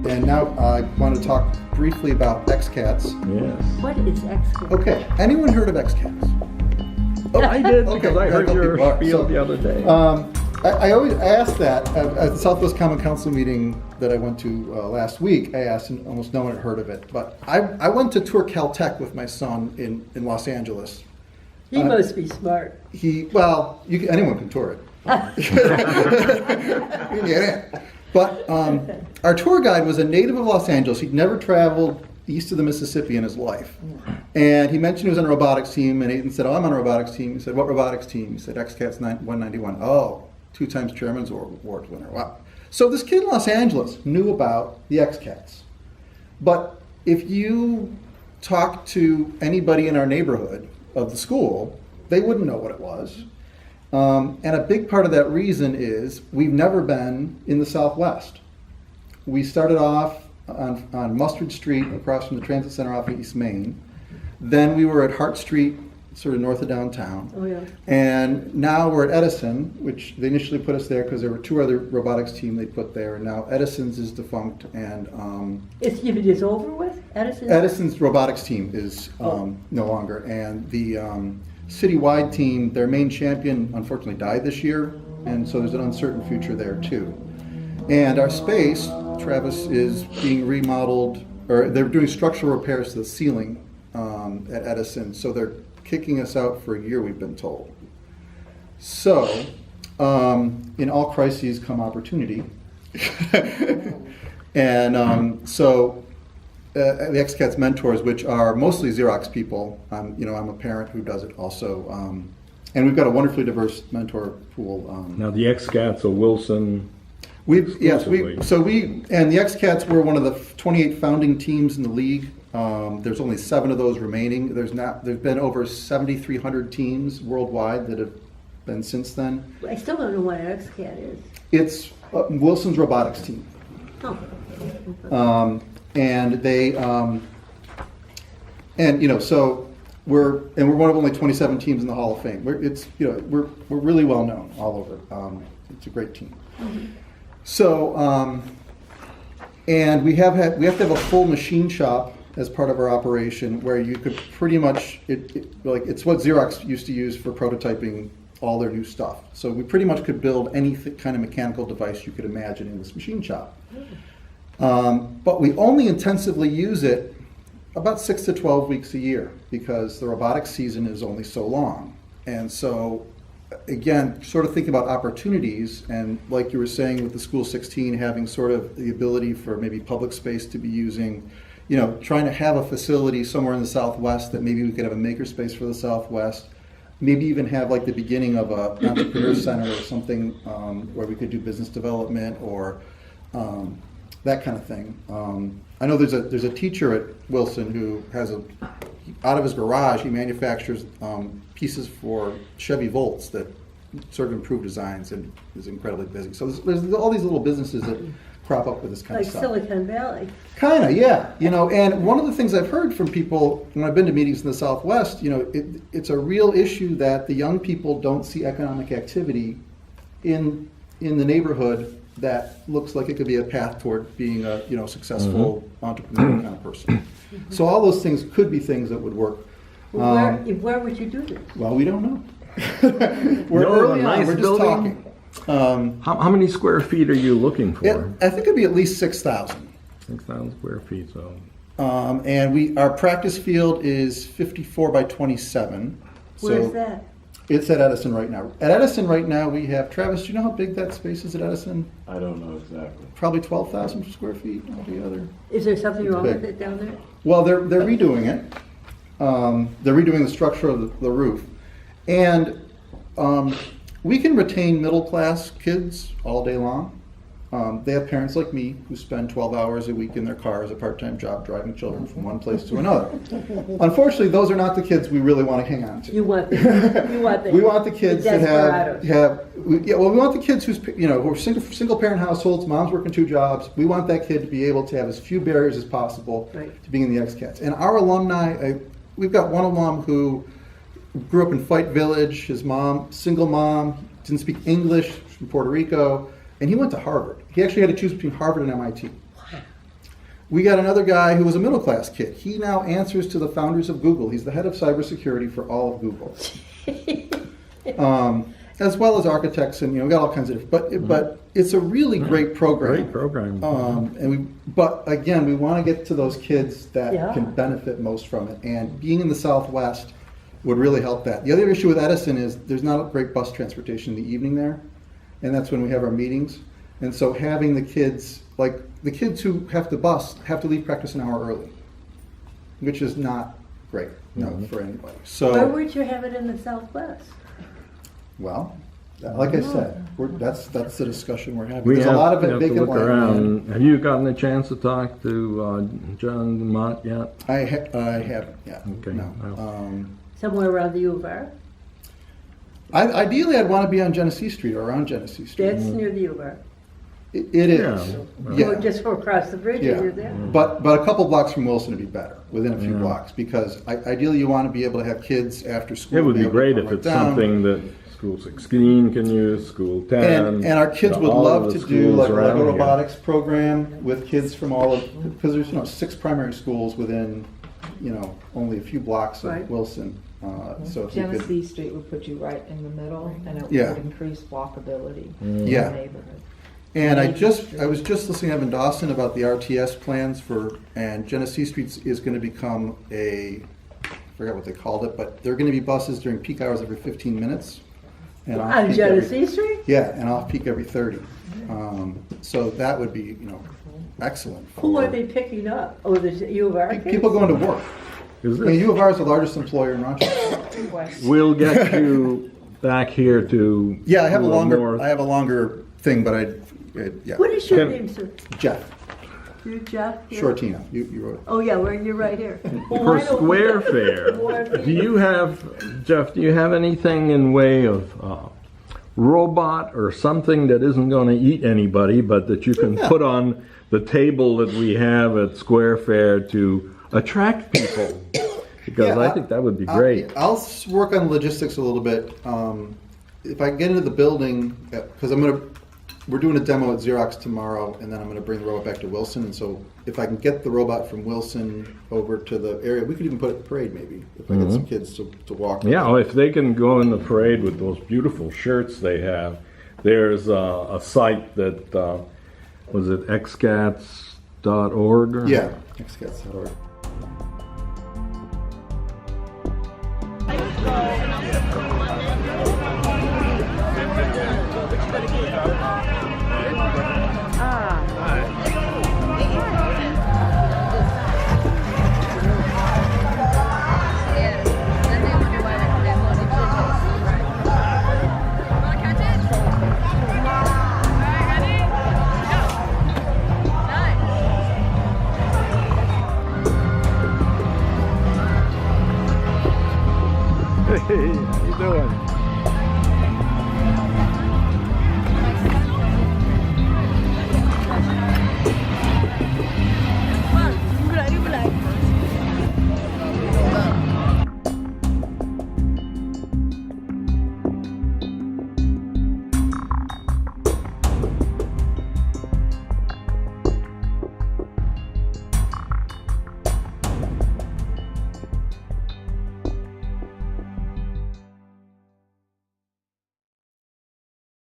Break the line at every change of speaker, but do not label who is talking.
And now I want to talk briefly about XCats.
Yes.
What is XCats?
Okay, anyone heard of XCats?
Oh, I did
Okay,
because I heard
I
your
hope
spiel
so,
the other day.
I always ask that at the Southwest Common Council meeting that I went to last week. I asked, and almost no one had heard of it. But I went to tour Caltech with my son in Los Angeles.
He must be smart.
Anyone can tour it. You can get in. But our tour guide was a native of Los Angeles. He'd never traveled east of the Mississippi in his life. And he mentioned he was on a robotics team, and Aiden said, "Oh, I'm on a robotics team." He said, "What robotics team?" He said, "XCats 191. Oh, 2 times Chairman's Award winner. Wow. So this kid in Los Angeles knew about the XCats. But if you talk to anybody in our neighborhood of the school, they wouldn't know what it was. And a big part of that reason is we've never been in the Southwest. We started off on Mustard Street across from the Transit Center off of East Main. Then we were at Hart Street, sort of north of downtown.
Oh, yeah.
And now we're at Edison, which they initially put us there because there were 2 other robotics teams they put there. And now Edison's is defunct. And
It is over with?
Edison's robotics team is no longer. And the citywide team, their main champion, unfortunately died this year. And so there's an uncertain future there, too. And our space, Travis, is being remodeled, or they're doing structural repairs to the ceiling at Edison. So they're kicking us out for a year, we've been told. So, in all crises come opportunity. And so the XCats mentors, which are mostly Xerox people, I'm a parent who does it also. And we've got a wonderfully diverse mentor pool.
Now the XCats are Wilson.
And the XCats were one of the 28 founding teams in the league. There's only 7 of those remaining. There's been over 7,300 teams worldwide that have been since then.
I still don't know what an XCat is.
It's Wilson's robotics team.
Oh.
And they, so we're one of only 27 teams in the Hall of Fame. We're really well known all over. It's a great team. Mm-hmm. So, and we have to have a full machine shop as part of our operation, where you could pretty much it's what Xerox used to use for prototyping all their new stuff. So we pretty much could build any kind of mechanical device you could imagine in this machine shop. But we only intensively use it about 6 to 12 weeks a year because the robotics season is only so long. And so, again, sort of think about opportunities, and like you were saying with the School 16 having sort of the ability for maybe public space to be using, trying to have a facility somewhere in the Southwest that maybe we could have a makerspace for the Southwest, maybe even have like the beginning of an entrepreneur center or something where we could do business development or that kind of thing. I know there's a teacher at Wilson who has out of his garage, he manufactures pieces for Chevy Volts that sort of improve designs and is incredibly busy. So there's all these little businesses that crop up with this kind of stuff.
Like Silicon Valley.
Kind of, yeah. And one of the things I've heard from people when I've been to meetings in the Southwest, it's a real issue that the young people don't see economic activity in the neighborhood that looks like it could be a path toward being a successful entrepreneur kind of person. So all those things could be things that would work.
Well, where would you do this?
Well, we don't know. We're early on. We're just talking.
How many square feet are you looking for?
I think it'd be at least 6,000.
6,000 square feet. So.
And our practice field is 54 by 27.
Where's that?
It's at Edison right now. At Edison right now, we have, Travis, do you know how big that space is at Edison?
I don't know exactly.
Probably 12,000 square feet altogether.
Is there something wrong with it down there?
Well, they're redoing it. They're redoing the structure of the roof. And we can retain middle-class kids all day long. They have parents like me who spend 12 hours a week in their car as a part-time job driving children from one place to another. Unfortunately, those are not the kids we really want to hang on to.
We want the
kids that we want the kids who are single-parent households, mom's working 2 jobs. We want that kid to be able to have as few barriers as possible to being in the XCats. And our alumni, we've got one alum who grew up in Fight Village. His mom, single mom, didn't speak English, from Puerto Rico. And he went to Harvard. He actually had to choose between Harvard and MIT. We got another guy who was a middle-class kid. He now answers to the founders of Google. He's the head of cybersecurity for all of Google. As well as architects, and we got all kinds of different, but it's a really great program.
Great program.
But again, we want to get to those kids that
Yeah.
can benefit most from it, and being in the Southwest would really help that. The other issue with Edison is there's not great bus transportation in the evening there, and that's when we have our meetings. And so having the kids, like the kids who have to bus, have to leave practice an hour early, which is not great, for anybody. So
Where would you have it in the Southwest?
well, like I said, that's the discussion we're having.
We
There's
have,
a lot of
we
it
have to
vacant
look
land.
around. Have you gotten a chance to talk to John Mott yet?
I haven't, yeah.
Okay.
No.
Well.
Somewhere around the U of R?
Ideally, I'd want to be on Genesee Street or around Genesee Street.
That's near the U of R.
It is.
Yeah.
Or just for across the bridge,
Yeah.
you're there.
But a couple blocks from Wilson would be better, within a few blocks, because ideally you want to be able to have kids after school.
It would be
able to
great
come
if
right
it's
down.
something that School 16 can use, School 10.
And our kids would
all
love
of
to
the
do
schools
like a
around here.
robotics program with kids from all of, because there's 6 primary schools within only a few blocks of
Right.
Wilson. So if you could,
Genesee Street would put you right in the middle, and it
Yeah.
would increase walkability in
Yeah.
the neighborhood.
and I was just listening to Evan Dawson about the RTS plans and Genesee Street is going to become I forgot what they called it, but there are going to be buses during peak hours every 15 minutes. And
On
off-peak every-
Genesee Street?
Yeah, and off-peak every 30. So that would be, excellent.
Who
for
are they picking up? Oh, the U of R kids?
People going to work.
Is
I mean,
this-
U of R is the largest employer in Rochester.
We'll get you back here to.
Yeah, I have a
more-
longer thing, but yeah.
What is your
Can-
name, sir?
Jeff,
You're Jeff? Yeah.
Shortina, you wrote it.
Oh, yeah, you're right here. Well,
For
why don't we-
Square Fair, do you have anything in way of robot or something that isn't going to eat anybody, but that you can
Yeah.
put on the table that we have at Square Fair to attract people? Because
Yeah,
I think that would be great.
I'll work on logistics a little bit. If I can get into the building, because we're doing a demo at Xerox tomorrow, and then I'm going to bring the robot back to Wilson. And so if I can get the robot from Wilson over to the area, we could even put it in the parade maybe, if I get some kids to walk.
Yeah, well, if they can go in the parade with those beautiful shirts they have, there's a site that, was it XCats.org?
Yeah, XCats.org.